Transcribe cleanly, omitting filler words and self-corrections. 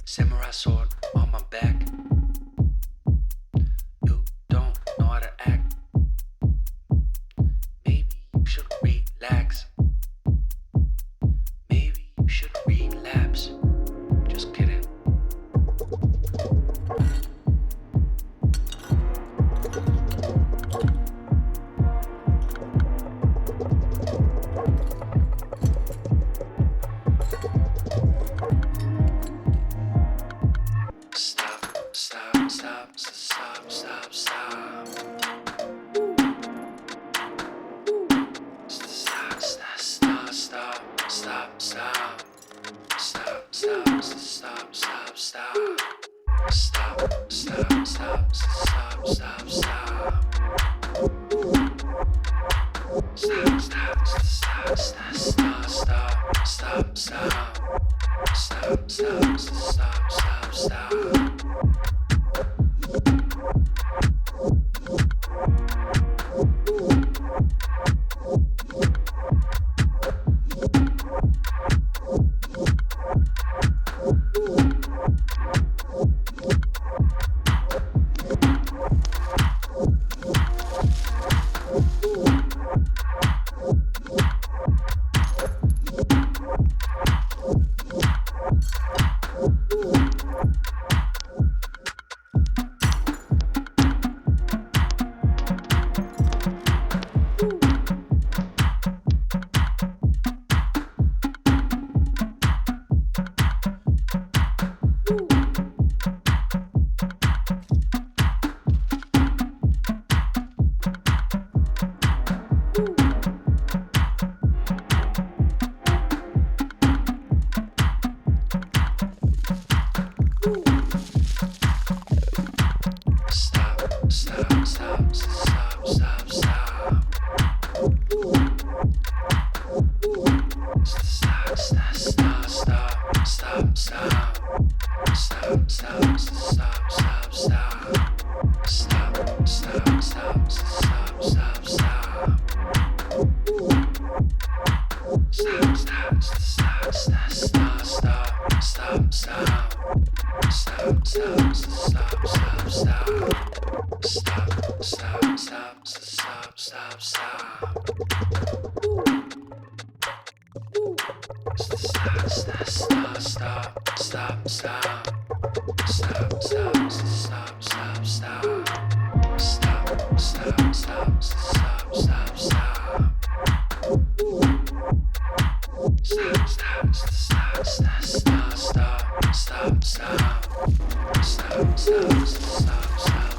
Samurai sword on my back. You don't know how to act. Maybe you should relax. Maybe you should relapse. Just kidding. Stop, stop, stop, stop, stop, stop. Stop, stop, stop, stop, stop, stop. Stop, stop, stop, stop, stop. Stop, stop, stop, stop, stop, stop. Stop, stop, stop, stop, stop, stop, stop, stop. Stop, stop, stop, stop, stop. Stop, stop, stop, stop, stop. Stop, stop, stop, stop, stop, stop. Stop, stop, stop, stop, stop. Stop, stop, stop, stop, stop, stop. Stop, stop, stop, stop, stop, stop, stop, stop. Stop, stop, stop, stop, stop. Stop, stop, stop, stop, stop, stop. Stop, stop, stop, stop, stop, stop. Stop, stop, stop, stop, stop. Stop, stop, stop, stop, stop, stop. Stop, stop, stop, stop, stop, stop, stop, stop. Stop, stop, stop, stop.